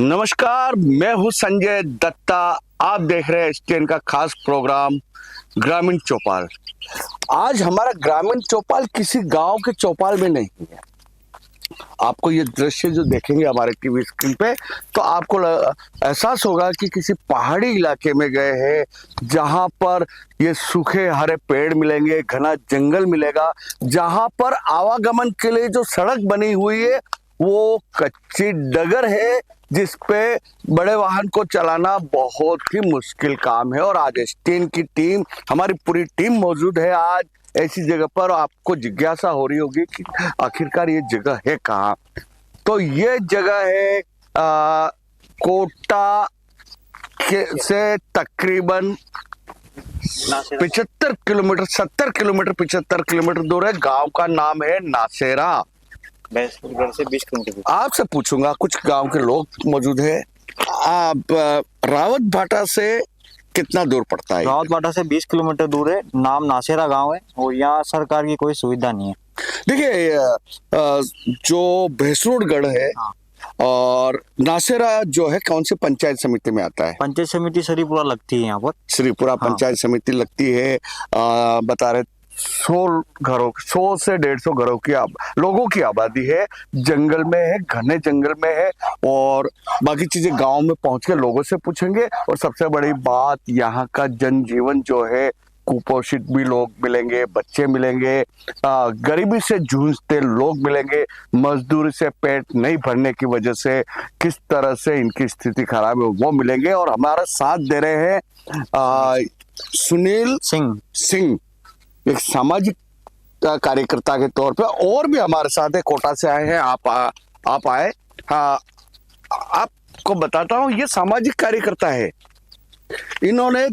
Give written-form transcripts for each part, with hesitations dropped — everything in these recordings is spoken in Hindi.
नमस्कार, मैं हूं संजय दत्ता। आप देख रहे हैं एसटीएन का खास प्रोग्राम ग्रामीण चौपाल। आज हमारा ग्रामीण चौपाल किसी गांव के चौपाल में नहीं है। आपको ये दृश्य जो देखेंगे हमारे टीवी स्क्रीन पे, तो आपको एहसास होगा कि किसी पहाड़ी इलाके में गए हैं, जहां पर ये सूखे हरे पेड़ मिलेंगे, घना जंगल मिलेगा, जहां पर आवागमन के लिए जो सड़क बनी हुई है वो कच्ची डगर है, जिसपे बड़े वाहन को चलाना बहुत ही मुश्किल काम है। और आज एसटीएन की टीम, हमारी पूरी टीम मौजूद है आज ऐसी जगह पर। आपको जिज्ञासा हो रही होगी कि आखिरकार ये जगह है कहाँ। तो ये जगह है कोटा से तकरीबन 75 किलोमीटर 70 किलोमीटर 75 किलोमीटर दूर है। गांव का नाम है नासेरा। भैंसपुर से 20 किलोमीटर। आपसे पूछूंगा, कुछ गांव के लोग मौजूद है। आप रावत भाटा से कितना दूर पड़ता है? रावत भाटा से 20 किलोमीटर दूर है। नाम नासेरा गांव है और यहाँ सरकार की कोई सुविधा नहीं है। देखिए, जो भैंसुरगढ़ है और नासेरा जो है, कौन सी पंचायत समिति में आता है? पंचायत समिति श्रीपुरा लगती है यहाँ पर। श्रीपुरा पंचायत समिति लगती है। बता रहे 100 से 150 घरों की लोगों की आबादी है। जंगल में है, घने जंगल में है। और बाकी चीजें गांव में पहुंच के लोगों से पूछेंगे। और सबसे बड़ी बात, यहाँ का जनजीवन जो है, कुपोषित भी लोग मिलेंगे, बच्चे मिलेंगे, गरीबी से जूझते लोग मिलेंगे, मजदूरी से पेट नहीं भरने की वजह से किस तरह से इनकी स्थिति खराब है वो मिलेंगे। और हमारा साथ दे रहे हैं सुनील सिंह, एक सामाजिक कार्यकर्ता के तौर पे। और भी हमारे साथ है, कोटा से आए हैं। आप आए। हाँ, आपको बताता हूँ, ये सामाजिक कार्यकर्ता है। इन्होंने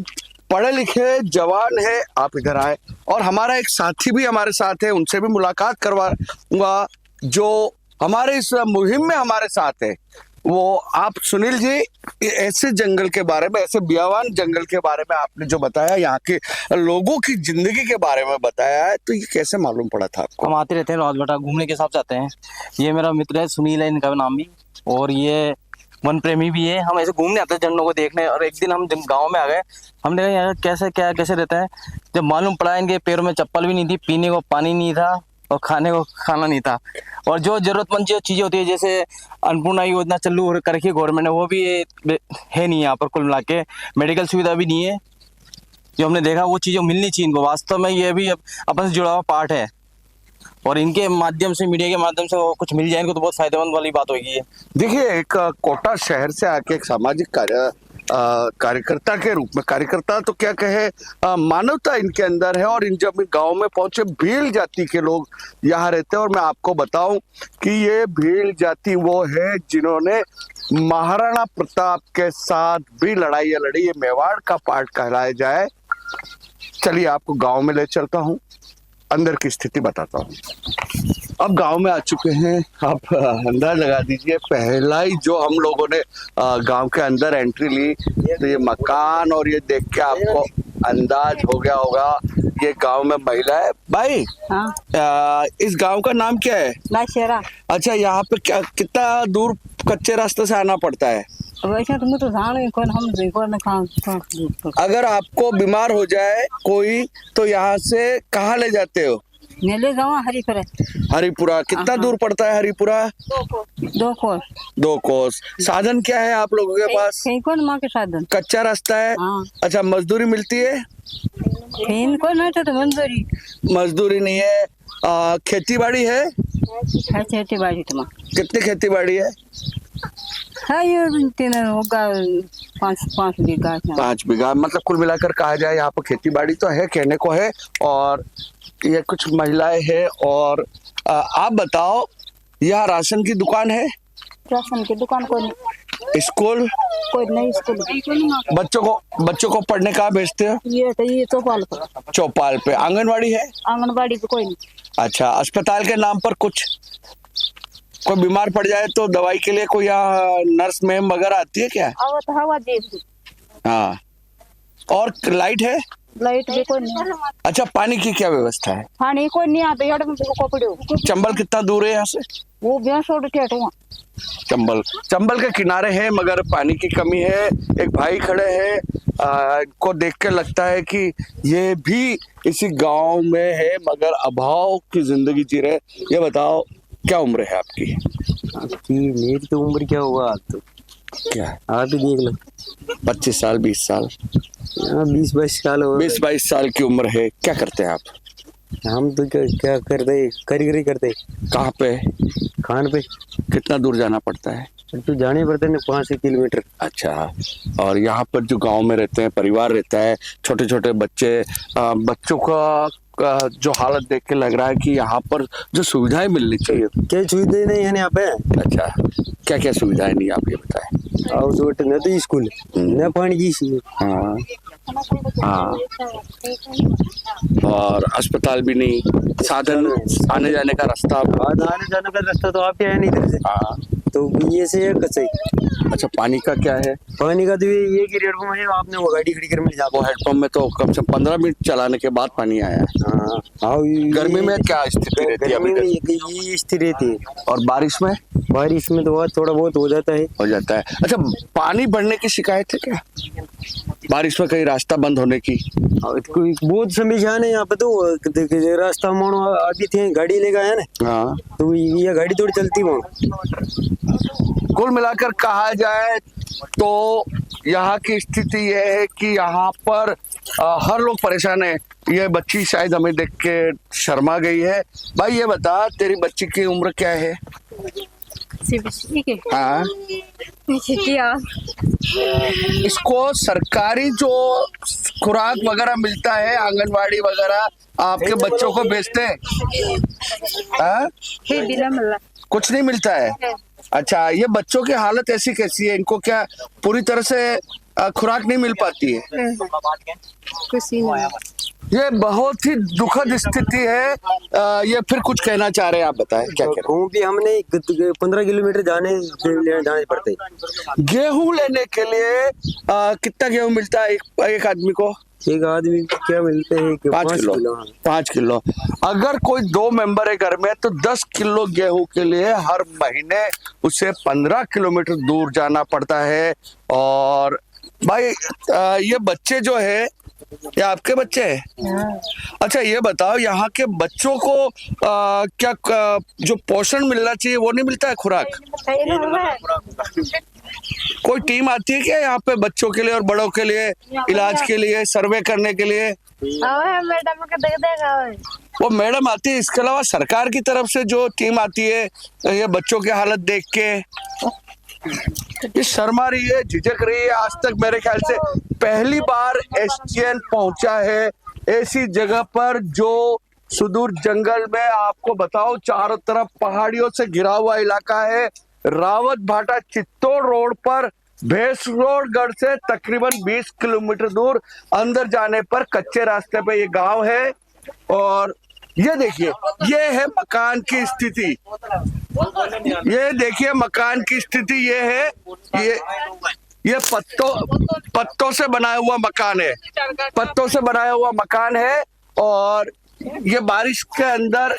पढ़े लिखे जवान है। आप इधर आए। और हमारा एक साथी भी हमारे साथ है, उनसे भी मुलाकात करवाऊंगा जो हमारे इस मुहिम में हमारे साथ है। वो आप सुनील जी, ऐसे जंगल के बारे में, ऐसे बियावान जंगल के बारे में आपने जो बताया, यहाँ के लोगों की जिंदगी के बारे में बताया है, तो ये कैसे मालूम पड़ा था आपको? हम आते रहते हैं रावत भाटा, घूमने के हिसाब से आते हैं। ये मेरा मित्र है, सुनील है इनका नाम भी, और ये वन प्रेमी भी है। हम ऐसे घूमने आते हैं जंगलों को देखने। और एक दिन हम गाँव में आ गए। हमने कहा यार कैसे रहते हैं। जब मालूम पड़ा इनके पैरों में चप्पल भी नहीं थी, पीने को पानी नहीं था और खाने को खाना नहीं था। और जो जरूरतमंद जो चीजें होती है, जैसे अन्नपूर्णा योजना चालू कर रखी है गवर्नमेंट ने, वो भी है नहीं यहाँ पर। कुल मिला के मेडिकल सुविधा भी नहीं है। जो हमने देखा वो चीजें मिलनी चाहिए इनको। वास्तव में ये भी अपन से जुड़ा हुआ पार्ट है। और इनके माध्यम से, मीडिया के माध्यम से कुछ मिल जाए इनको, तो बहुत फायदेमंद वाली बात होगी। देखिए, एक कोटा शहर से आके एक सामाजिक कार्यकर्ता के रूप में, कार्यकर्ता तो क्या कहे, मानवता इनके अंदर है। और इन जब गांव में पहुंचे, भील जाति के लोग यहाँ रहते हैं। और मैं आपको बताऊं कि ये भील जाति वो है जिन्होंने महाराणा प्रताप के साथ भी लड़ाई लड़ी। ये मेवाड़ का पार्ट कहलाया जाए। चलिए, आपको गांव में ले चलता हूँ, अंदर की स्थिति बताता हूँ। अब गांव में आ चुके हैं। आप अंदाज लगा दीजिए, पहला ही जो हम लोगों ने गांव के अंदर एंट्री ली, तो ये मकान, और ये देख के आपको अंदाज हो गया होगा ये गांव में महिला है। भाई, हाँ। इस गांव का नाम क्या है? नासेरा। अच्छा, यहाँ पे कितना दूर कच्चे रास्ते से आना पड़ता है? वैसे तो मैं तो जान कौन हम अगर आपको बीमार हो जाए कोई, तो यहाँ से कहाँ ले जाते हो? मैं ले जाऊँ हरिपुरा। हरिपुरा कितना दूर पड़ता है? हरिपुरा 2 कोस। साधन क्या है आप लोगों के पास? कौन माँ के साधन? कच्चा रास्ता है। हाँ। अच्छा, मजदूरी मिलती है? कोई नहीं तो मजदूरी नहीं है। खेती बाड़ी है? खेती बाड़ी तो कितनी खेती बाड़ी है? ये 5 बीघा। 5 बीघा। मतलब कुल मिलाकर कहा जाए यहाँ पर खेती बाड़ी तो है, कहने को है। और ये कुछ महिलाएं हैं। और आप बताओ, यहाँ राशन की दुकान है? राशन की दुकान कोई नहीं। स्कूल? कोई नहीं स्कूल। बच्चों को पढ़ने कहाँ भेजते हो? ये चौपाल पे। आंगनबाड़ी है? आंगनबाड़ी पे कोई नहीं। अच्छा, अस्पताल के नाम पर कुछ, कोई बीमार पड़ जाए तो दवाई के लिए कोई यहाँ नर्स मैम वगैरह आती है क्या? हवा दे। हाँ। और लाइट है? लाइट भी कोई नहीं, अच्छा, पानी की क्या व्यवस्था है? पानी कोई नहीं आता यार, को पड़ो चंबल कितना दूर है यहाँ से? वो भैंस और ठेठ हुआ। चंबल के किनारे है मगर पानी की कमी है। एक भाई खड़े हैं, को देख के लगता है कि ये भी इसी गांव में है मगर अभाव की जिंदगी जी रहे। ये बताओ क्या उम्र है आपकी? मेरी तो उम्र क्या होगा, आप तो क्या आप ही देख लो, 25 साल 20 साल 20-22 साल हो 20-22 साल की उम्र है। क्या करते हैं आप? हम तो क्या करते, कारीगरी करते, कहाँ पे? खान पे। कितना दूर जाना पड़ता है? तो जाने पड़ते ना 5 किलोमीटर। अच्छा, और यहाँ पर जो गांव में रहते हैं, परिवार रहता है, छोटे छोटे बच्चे, बच्चों का जो हालत देख के लग रहा है कि यहाँ पर जो सुविधाएं मिलनी चाहिए। क्या सुविधाएं नहीं है यहाँ पे? अच्छा, क्या क्या सुविधाएं नहीं, आप ये बताएं। और जो न तो स्कूल न पानी की। हाँ हाँ, और अस्पताल भी नहीं, साधन आने जाने का रास्ता। आने जाने का रास्ता तो आप है नहीं इधर से। हाँ, तो ये से है कच्चा। अच्छा, पानी का क्या है? पानी का तो ये की रेट में है, आपने वो गाड़ी खड़ी कर मिल जाए। वो हेडपम्प में तो कम से कम 15 मिनट चलाने के बाद पानी आया है। हाँ, गर्मी में क्या स्थिति रहती है गर्मी में अभी? ये स्थिति रहती है। और बारिश में? बारिश में तो थोड़ा बहुत हो जाता है। अच्छा, पानी बढ़ने की शिकायत है क्या? बारिश में कहीं रास्ता बंद होने की? कोई बहुत समस्या है यहाँ पे तो रास्ता मानो अभी थे गाड़ी लेकर आया ना। हाँ, तो ये गाड़ी थोड़ी चलती वहाँ। कुल मिलाकर कहा जाए तो यहाँ की स्थिति यह है कि यहाँ पर हर लोग परेशान है। ये बच्ची शायद हमें देख के शर्मा गई है। भाई ये बता, तेरी बच्ची की उम्र क्या है? हाँ, इसको सरकारी जो खुराक वगैरह मिलता है, आंगनवाड़ी वगैरह, आपके बच्चों को भेजते हैं? हाँ? कुछ नहीं मिलता है। अच्छा, ये बच्चों की हालत ऐसी कैसी है? इनको क्या पूरी तरह से खुराक नहीं मिल पाती है? ये बहुत ही दुखद स्थिति है। ये फिर कुछ कहना चाह रहे हैं, आप बताएं क्या कह रहे हैं? भी हमने 15 किलोमीटर जाने पड़ते। गेहूं लेने के लिए कितना गेहूं मिलता है एक आदमी को? एक आदमी को क्या मिलते हैं? 5 किलो। 5 किलो। अगर कोई 2 मेंबर है घर में तो 10 किलो गेहूं के लिए हर महीने उसे 15 किलोमीटर दूर जाना पड़ता है। और भाई ये बच्चे जो है, ये आपके बच्चे हैं? अच्छा, ये बताओ, यहाँ के बच्चों को क्या जो पोषण मिलना चाहिए वो नहीं मिलता है, खुराक? कोई टीम आती है क्या यहाँ पे बच्चों के लिए और बड़ों के लिए इलाज के लिए, सर्वे करने के लिए? मैडम को देख देगा वो मैडम आती है। इसके अलावा सरकार की तरफ से जो टीम आती है ये बच्चों की हालत देख के ये शर्मा रही है, झिझक रही है। आज तक मेरे ख्याल से पहली बार एसडीएम पहुंचा है ऐसी जगह पर जो सुदूर जंगल में, आपको बताओ, चारों तरफ पहाड़ियों से घिरा हुआ इलाका है। रावत भाटा चित्तौड़ रोड पर भैंसरोडगढ़ से तकरीबन 20 किलोमीटर दूर अंदर जाने पर कच्चे रास्ते पे ये गांव है। और ये देखिए, ये है मकान की स्थिति। ये देखिए मकान की स्थिति ये है। ये पत्तों से बनाया हुआ मकान है। पत्तों से बनाया हुआ मकान है। और ये बारिश के अंदर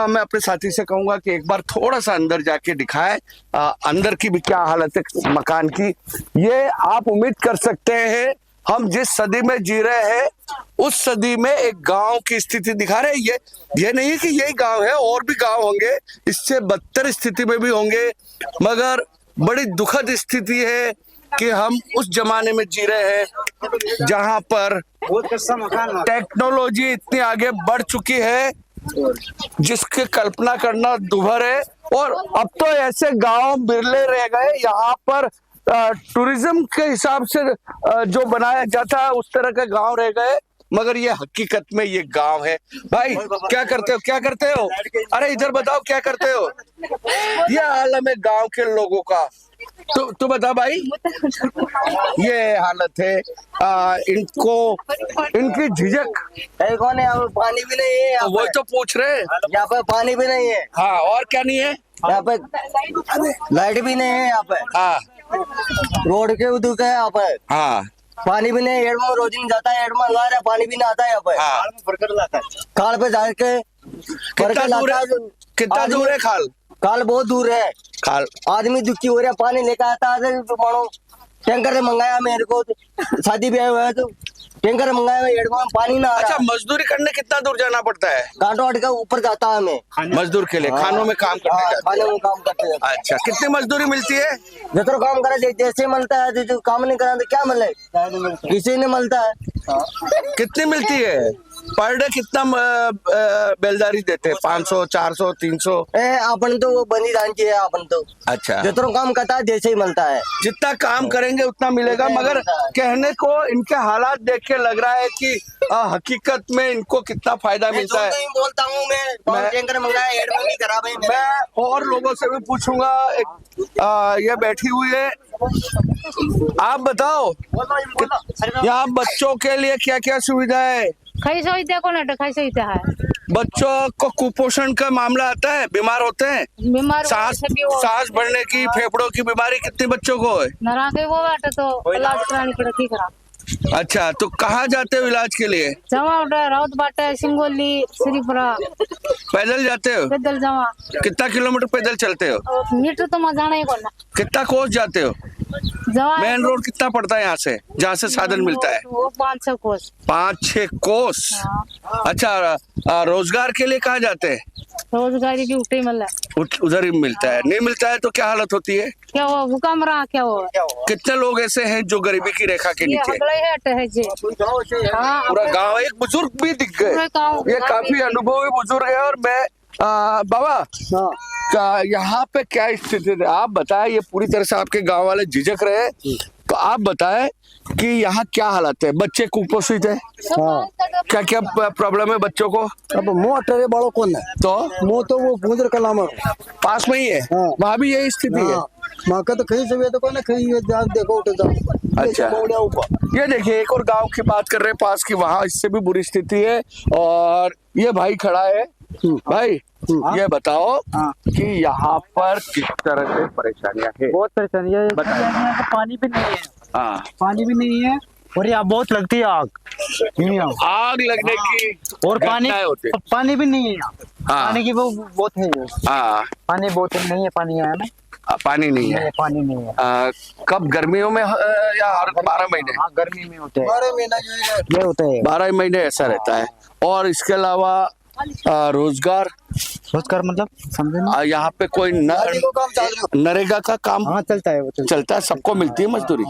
मैं अपने साथी से कहूंगा कि एक बार थोड़ा सा अंदर जाके दिखाए अंदर की भी क्या हालत है मकान की। ये आप उम्मीद कर सकते हैं हम जिस सदी में जी रहे हैं उस सदी में एक गांव की स्थिति दिखा रहे हैं। ये नहीं कि यही गांव है, और भी गांव होंगे इससे बदतर स्थिति में भी होंगे, मगर बड़ी दुखद स्थिति है कि हम उस जमाने में जी रहे हैं जहां पर टेक्नोलॉजी इतनी आगे बढ़ चुकी है जिसकी कल्पना करना दुभर है। और अब तो ऐसे गांव बिरले रह गए यहाँ पर टूरिज्म के हिसाब से जो बनाया जाता है उस तरह के गांव रह गए, मगर ये हकीकत में ये गांव है। भाई क्या करते हो, क्या करते हो? अरे इधर बताओ क्या करते हो? ये आलम है गांव के लोगों का। तू बता भाई। ये हालत है इनकी झिझक। कौन है? यहाँ पे पानी भी नहीं है। वही तो पूछ रहे। यहाँ पे पानी भी नहीं है। हाँ, और क्या नहीं है? यहाँ पे लाइट भी नहीं है। यहाँ पे हाँ, रोड के उधर का है यहाँ पे। हाँ, पानी भी नहीं, हेड में रोज नहीं जाता है, हेड में ला रहा पानी भी नहीं आता है यहाँ पे। हाँ। काल पे जाके कितना दूर है? कितना दूर है खाल? काल बहुत दूर है। खाल आदमी दुखी हो रहा, पानी लेकर आता है तो मानो टैंकर से मंगाया मेरे को, शादी ब्याह हुआ है तो टैंकर मंगाया, हेड में पानी ना आ अच्छा, रहा। मजदूरी करने कितना दूर जाना पड़ता है घाटो हट के ऊपर जाता है हमें मजदूर के लिए? खानों में काम करने हाँ, जाते खाने में काम करते हैं। हैं। अच्छा, कितनी मजदूरी मिलती है? जितना काम करे जैसे मिलता है, जो काम नहीं करा तो क्या मिले, किसी ने मिलता है। कितनी मिलती है पर डे? कितना बेलदारी देते हैं? 500, 400, 300? अपन तो वो बनी जान की है अपन तो। अच्छा, जितना काम करता है जैसे ही मिलता है। जितना काम करेंगे उतना मिलेगा, मगर कहने को इनके हालात देख के लग रहा है कि हकीकत में इनको कितना फायदा मिलता है। बोलता हूँ मैं टैंकर मंगाया, हेड में भी खराब है। मैं और लोगों से भी पूछूंगा। ये बैठी हुई है, आप बताओ यहाँ बच्चों के लिए क्या क्या सुविधा है? खाई सोचते कौन है, खाई सोचते है बच्चों को कुपोषण का मामला आता है, बीमार होते हैं, बीमार सांस भरने की, फेफड़ों की बीमारी कितने बच्चों को है? नरा के वो बाटे तो इलाज करानी पड़े, ठीक करा। अच्छा, तो कहाँ जाते हो इलाज के लिए? जमा उठा राउत बाटे, सिंगोली, श्रीपुरा, पैदल जाते हो? पैदल जमा। कितना किलोमीटर पैदल चलते हो? मीटर तो मैं जाना ही कौन कितना कोस जाते हो? जमा। मेन रोड कितना पड़ता है यहाँ से, जहाँ से साधन मिलता है? वो 500 कोस। 5-6 कोस। अच्छा, रोजगार के लिए कहाँ जाते हैं? रोजगारी की उठे मिल उधर ही मिलता है? नहीं मिलता है तो क्या हालत होती है? क्या हो भूकंप रहा, क्या हो कितने लोग ऐसे हैं जो गरीबी की रेखा के ये नीचे? हकले है जी। हाँ, पूरा गांव, एक बुजुर्ग भी दिख गए। पूरे गाँव- ये काफी अनुभवी बुजुर्ग है। और मैं बाबा यहाँ पे क्या स्थिति है आप बताएं? ये पूरी तरह से आपके गांव वाले झिझक रहे हैं, तो आप बताएं कि यहाँ क्या हालत है? बच्चे कुपोषित है, क्या क्या प्रॉब्लम है बच्चों को? अब मुँह अटरे बड़ो कौन है तो मुँह तो वो गुजर कलाम पास में ही है, हाँ। वहाँ भी यही स्थिति है। माँ का तो कहीं से तो कौन है, कहीं देखो उठे जाओ। अच्छा, ये देखिए एक और गांव की बात कर रहे हैं पास की, वहाँ इससे भी बुरी स्थिति है। और ये भाई खड़ा है। भाई ये बताओ कि यहाँ पर किस तरह से परेशानियां है? बहुत परेशानियां है। पानी भी नहीं है, हाँ, पानी भी नहीं है, और यहाँ बहुत लगती है आग। आग लगने की और पानी घटनाएं होती है। पानी भी नहीं है यहाँ। हाँ। पानी की वो बहुत है, हाँ, पानी बहुत नहीं है, पानी यहाँ ना पानी नहीं है। पानी नहीं है। कब गर्मियों में या हर 12 महीने? हाँ, गर्मी में होते हैं, 12 महीना ये होता है। 12 महीने ऐसा रहता है। और इसके अलावा रोजगार मतलब समझे ना? यहाँ पे कोई नरेगा का काम हाँ चलता है, वो चलता है, सबको मिलती है मजदूरी।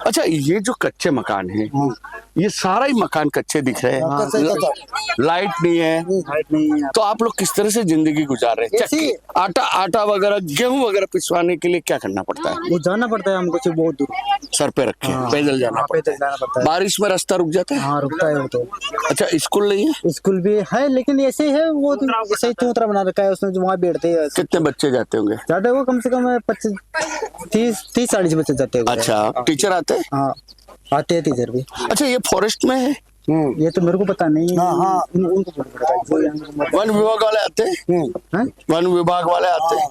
अच्छा, ये जो कच्चे मकान है, ये सारा ही मकान कच्चे दिख रहे हैं, लाइट नहीं है, नहीं है। तो आप लोग किस तरह से जिंदगी गुजार रहे हैं? चक्की, आटा वगैरह, गेहूं वगैरह पिसवाने के लिए क्या करना पड़ता है? वो जाना पड़ता है हमको बहुत दूर, सर पे रखे पैदल जाना पड़ता पैदल जाना पड़ता है। बारिश में रास्ता रुक जाता है? हाँ रुकता है वो तो। अच्छा, स्कूल नहीं है? स्कूल भी है लेकिन ऐसे है, वो तो ऐसे ही चौतरा बना रखा है, उसमें जो वहाँ बैठते हैं। कितने बच्चे जाते होंगे? ज्यादा वो कम से कम 25-30-40 बच्चे जाते हैं। अच्छा, टीचर आते हैं? हाँ आते हैं टीचर भी। अच्छा, ये फॉरेस्ट में है? ये तो मेरे को पता नहीं है। हाँ। उनको पता है। वन विभाग वाले आते हैं? हाँ? वन विभाग वाले आते हैं?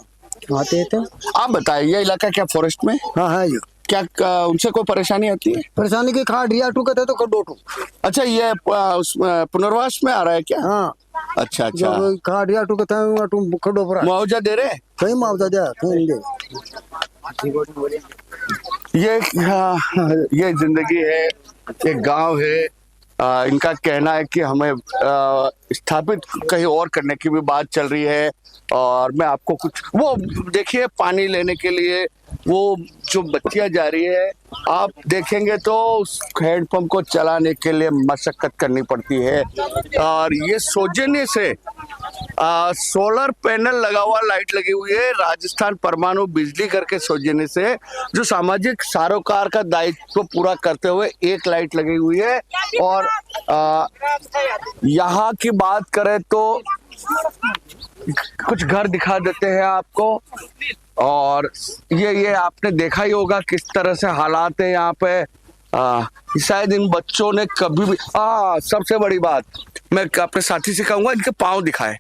आते हैं तो। आप बताइए, ये इलाका क्या फॉरेस्ट में? हाँ है ये क्या उनसे कोई परेशानी आती है? परेशानी की खाट रिया टू कहते तो कटोटू। अच्छा, ये उस पुनर्वास में आ रहा है क्या? हाँ, अच्छा अच्छा, जो खाट रिया टू कहते हैं टू खडो पर मुआवजा दे रहे हैं? कहीं मुआवजा दिया कहीं दे। ये जिंदगी है, एक गांव है। इनका कहना है कि हमें स्थापित कहीं और करने की भी बात चल रही है। और मैं आपको कुछ वो देखिए, पानी लेने के लिए वो जो बच्चियां जा रही है, आप देखेंगे तो उस हैंडपंप को चलाने के लिए मशक्कत करनी पड़ती है। और ये सौजन्य से सोलर पैनल लगा हुआ, लाइट लगी हुई है, राजस्थान परमाणु बिजली घर के सौजन्य से, जो सामाजिक सरोकार का दायित्व पूरा करते हुए एक लाइट लगी हुई है। और यहाँ की बात करें तो कुछ घर दिखा देते हैं आपको। और ये आपने देखा ही होगा किस तरह से हालात है यहाँ पे। शायद इन बच्चों ने कभी भी सबसे बड़ी बात मैं अपने साथी से कहूंगा, इनके पाँव दिखाए।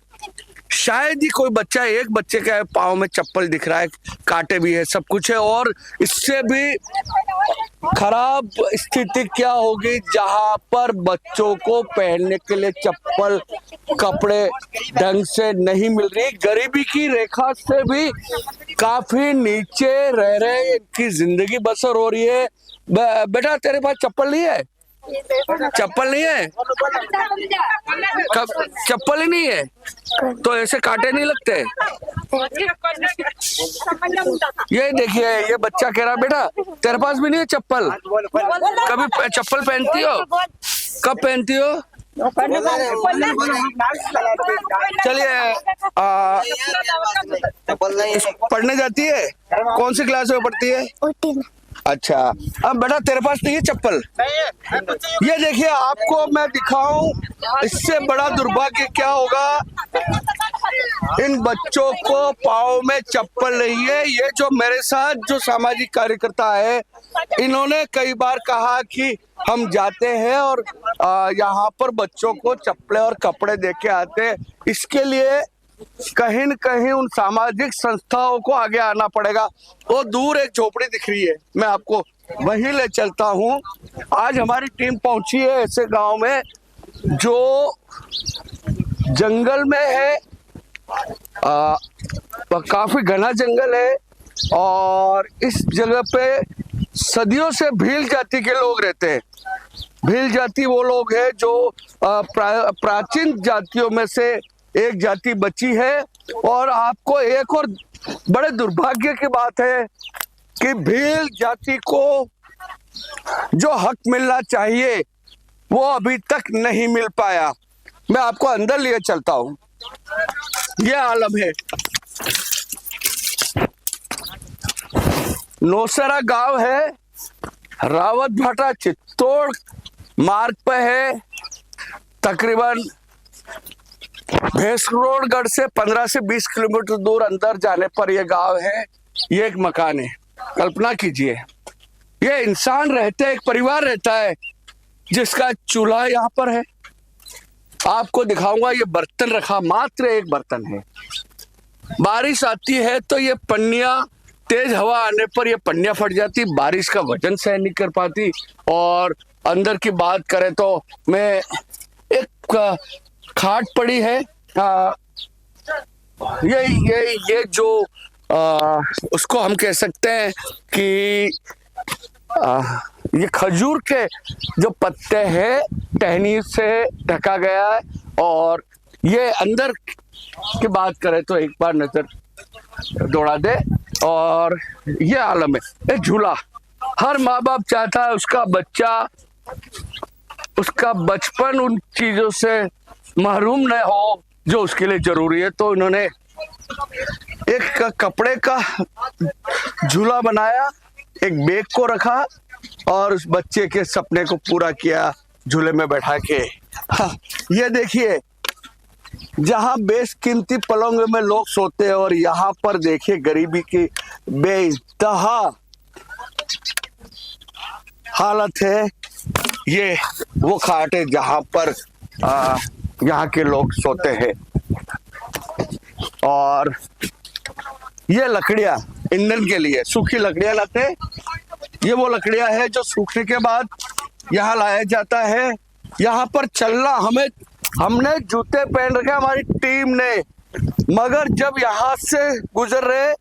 शायद ही कोई बच्चा, एक बच्चे के पाँव में चप्पल दिख रहा है, कांटे भी है, सब कुछ है। और इससे भी खराब स्थिति क्या होगी, जहां पर बच्चों को पहनने के लिए चप्पल, कपड़े ढंग से नहीं मिल रही, गरीबी की रेखा से भी काफी नीचे रह रहे, इनकी जिंदगी बसर हो रही है। बेटा तेरे पास चप्पल नहीं है? चप्पल नहीं है? कब चप्पल ही नहीं है तो ऐसे कांटे नहीं लगते। ये देखिए, ये बच्चा कह रहा बेटा तेरे पास भी नहीं है चप्पल, कभी चप्पल पहनती हो? कब पहनती हो? चलिए, पढ़ने जाती है? कौन सी क्लास में पढ़ती है? अच्छा, अब बेटा तेरे पास नहीं है चप्पल? ये देखिए, आपको मैं दिखाऊं, इससे बड़ा दुर्भाग्य क्या होगा। इन बच्चों को पाँव में चप्पल नहीं है। ये जो मेरे साथ जो सामाजिक कार्यकर्ता है, इन्होंने कई बार कहा कि हम जाते हैं और यहाँ पर बच्चों को चप्पलें और कपड़े दे के आते हैं। इसके लिए कहीं न कहीं उन सामाजिक संस्थाओं को आगे आना पड़ेगा। वो दूर एक झोपड़ी दिख रही है, मैं आपको वहीं ले चलता हूँ। आज हमारी टीम पहुंची है ऐसे गांव में जो जंगल में है, काफी घना जंगल है, और इस जगह पे सदियों से भील जाति के लोग रहते हैं। भील जाति वो लोग हैं जो प्राचीन जातियों में से एक जाति बची है। और आपको एक और बड़े दुर्भाग्य की बात है कि भील जाति को जो हक मिलना चाहिए वो अभी तक नहीं मिल पाया। मैं आपको अंदर लिए चलता हूं, ये आलम है। नौशेरा गांव है, रावत भाटा चित्तौड़ मार्ग पे है। तकरीबन भैंसरोडगढ़ से 15 से 20 किलोमीटर दूर अंदर जाने पर यह गांव है। ये एक मकान है, कल्पना कीजिए, ये इंसान रहते हैं, एक परिवार रहता है जिसका चूल्हा यहाँ पर है। आपको दिखाऊंगा, ये बर्तन रखा, मात्र एक बर्तन है। बारिश आती है तो ये पन्नियां, तेज हवा आने पर ये पन्नियां फट जाती, बारिश का वजन सहन नहीं कर पाती। और अंदर की बात करें तो मैं एक खाट पड़ी है, ये जो उसको हम कह सकते हैं कि ये खजूर के जो पत्ते हैं टहनी से ढका गया है। और ये अंदर की बात करें तो एक बार नजर दौड़ा दे, और ये आलम है। एक झूला, हर माँ बाप चाहता है उसका बच्चा, उसका बचपन उन चीजों से महरूम न हो जो उसके लिए जरूरी है। तो इन्होंने एक कपड़े का झूला बनाया, एक बैग को रखा और उस बच्चे के सपने को पूरा किया झूले में बैठा के। ये देखिए, जहां बेशकीमती पलंग में लोग सोते हैं, और यहाँ पर देखिए गरीबी की बेइंतहा हालत है। ये वो खाट है जहां पर यहाँ के लोग सोते हैं। और ये लकड़ियां ईंधन के लिए, सूखी लकड़ियां लाते हैं। ये वो लकड़ियां है जो सूखने के बाद यहाँ लाया जाता है। यहाँ पर चलना, हमने जूते पहन रखे हमारी टीम ने, मगर जब यहाँ से गुजर रहे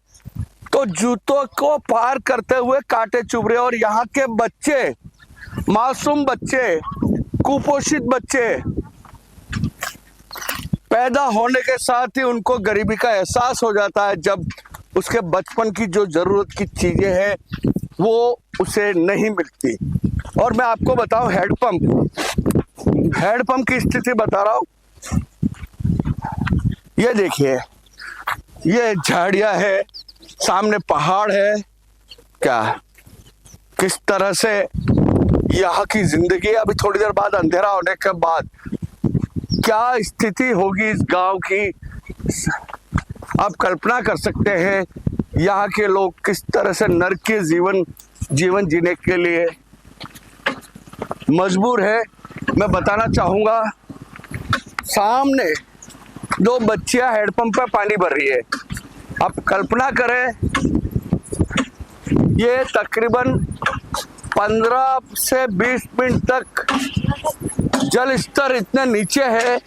तो जूतों को पार करते हुए कांटे चुभ रहे। और यहाँ के बच्चे, मासूम बच्चे, कुपोषित बच्चे, पैदा होने के साथ ही उनको गरीबी का एहसास हो जाता है। जब उसके बचपन की जो जरूरत की चीजें हैं वो उसे नहीं मिलती। और मैं आपको बताऊं, हैंडपंप की स्थिति बता रहा हूं। ये देखिए, ये झाड़ियां है, सामने पहाड़ है। क्या किस तरह से यहाँ की जिंदगी, अभी थोड़ी देर बाद अंधेरा होने के बाद क्या स्थिति होगी इस गांव की, आप कल्पना कर सकते हैं। यहाँ के लोग किस तरह से नरकीय जीवन जीने के लिए मजबूर है। मैं बताना चाहूंगा, सामने दो बच्चियां हैंडपंप पे पानी भर रही है। अब कल्पना करें, ये तकरीबन 15 से 20 मिनट तक जल स्तर इतने नीचे है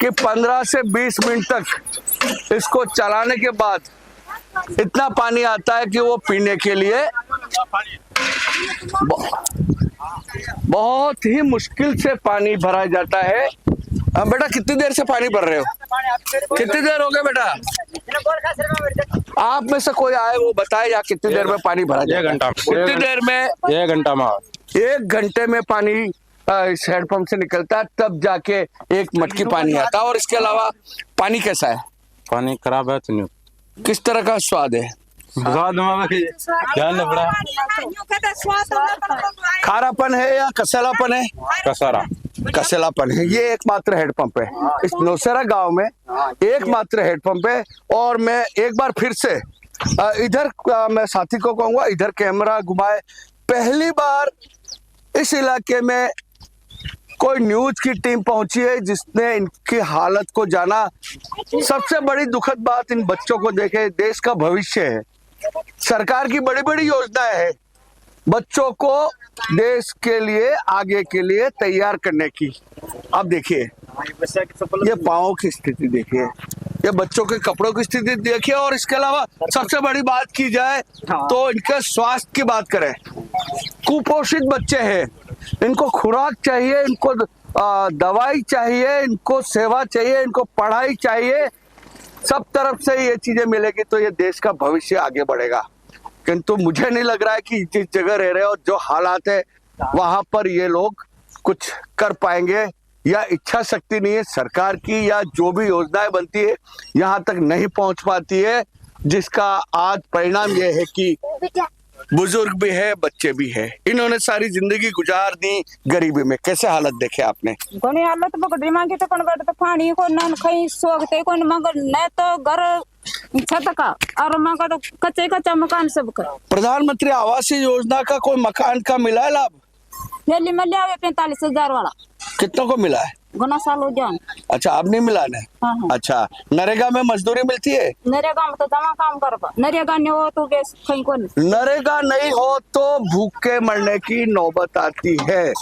कि 15 से 20 मिनट तक इसको चलाने के बाद इतना पानी आता है कि वो पीने के लिए बहुत ही मुश्किल से पानी भरा जाता है। बेटा कितनी देर से पानी भर रहे हो? कितनी देर हो गया बेटा? आप में से कोई आए वो बताए या कितनी देर में पानी भरा जाए? 1 घंटा। कितनी देर में? 1 घंटा में। 1 घंटे में पानी इस हैंडपंप से निकलता है, तब जाके एक मटकी पानी आता है। और इसके अलावा पानी कैसा है? पानी खराब है तो किस तरह का स्वाद है? ध्यान पड़ा। खारापन है या कसलापन है? कसारा। कसलापन है। ये एकमात्र हैंडपंप है इस नौशेरा गांव में, एकमात्र हैंडपंप है। और मैं एक बार फिर से इधर मैं साथी को कहूंगा इधर कैमरा घुमाए। पहली बार इस इलाके में कोई न्यूज की टीम पहुंची है जिसने इनकी हालत को जाना। सबसे बड़ी दुखद बात, इन बच्चों को देखे, देश का भविष्य है। सरकार की बड़ी बड़ी योजनाएं हैं बच्चों को देश के लिए, आगे के लिए तैयार करने की। अब देखिए ये पाँव की स्थिति देखिए, ये बच्चों के कपड़ों की स्थिति देखिए। और इसके अलावा सबसे बड़ी बात की जाए तो इनके स्वास्थ्य की बात करें, कुपोषित बच्चे हैं, इनको खुराक चाहिए, इनको दवाई चाहिए, इनको सेवा चाहिए, इनको पढ़ाई चाहिए। सब तरफ से ये चीजें मिलेगी तो ये देश का भविष्य आगे बढ़ेगा। किंतु मुझे नहीं लग रहा है कि जिस जगह रह रहे हो, जो हालात है वहां पर ये लोग कुछ कर पाएंगे, या इच्छा शक्ति नहीं है सरकार की, या जो भी योजनाएं बनती है यहाँ तक नहीं पहुंच पाती है, जिसका आज परिणाम ये है कि बुजुर्ग भी है, बच्चे भी है। इन्होंने सारी जिंदगी गुजार दी गरीबी में। कैसे हालत देखे आपने? कोणी हालत बघ मागे तो पण तो पाणी को न खई सोगते कोण मग न तो घर छत का और मग तो कच्चा मकान सब का। प्रधानमंत्री आवास योजना का कोई मकान का मिला है लाभ? दिल्ली में ले आवे 45,000 वाला। कितनों को मिला है? गुना साल हो जान। अच्छा, अब नहीं मिला ने? हाँ। अच्छा, नरेगा में मजदूरी मिलती है? नरेगा में तो जमा काम करबा, नरेगा नहीं हो तो बेस खई कोन। नरेगा नहीं हो तो भूखे मरने की नौबत आती है।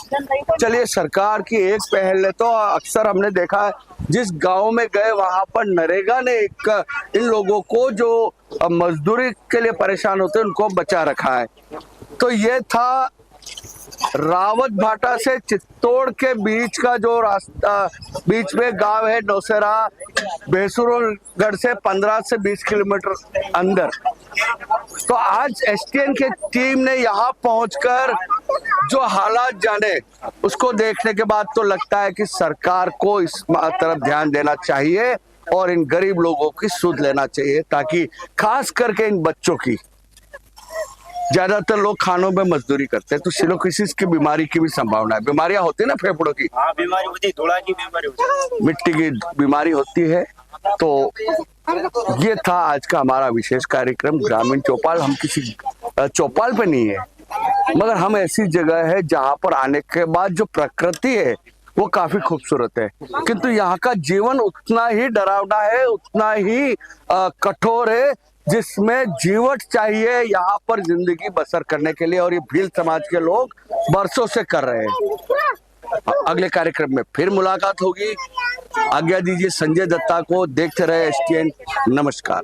चलिए, सरकार की एक पहल है तो अक्सर हमने देखा है, जिस गांव में गए वहां पर नरेगा ने इन लोगों को जो मजदूरी के लिए परेशान होते हैं उनको बचा रखा है। तो ये था रावत भाटा से चित्तौड़ के बीच का जो रास्ता, बीच में गांव है नौशेरा, भैंसुरगढ़ से 15 से 20 किलोमीटर अंदर। तो आज एसटीएन की टीम ने यहाँ पहुंचकर जो हालात जाने, उसको देखने के बाद तो लगता है कि सरकार को इस तरफ ध्यान देना चाहिए और इन गरीब लोगों की सुध लेना चाहिए, ताकि खास करके इन बच्चों की, ज्यादातर लोग खानों में मजदूरी करते हैं तो सिलोसिस की बीमारी की भी संभावना है। बीमारियां होती है ना फेफड़ों की, बीमारी होती है, धूला की बीमारी होती है, मिट्टी की बीमारी होती है। तो ये था आज का हमारा विशेष कार्यक्रम ग्रामीण चौपाल। हम किसी चौपाल पे नहीं है, मगर हम ऐसी जगह है जहाँ पर आने के बाद जो प्रकृति है वो काफी खूबसूरत है, किंतु यहाँ का जीवन उतना ही डरावना है, उतना ही कठोर है, जिसमें जीवट चाहिए यहाँ पर जिंदगी बसर करने के लिए। और ये भील समाज के लोग बरसों से कर रहे हैं। अगले कार्यक्रम में फिर मुलाकात होगी। आज्ञा दीजिए संजय दत्ता को। देखते रहे एसटीएन। नमस्कार।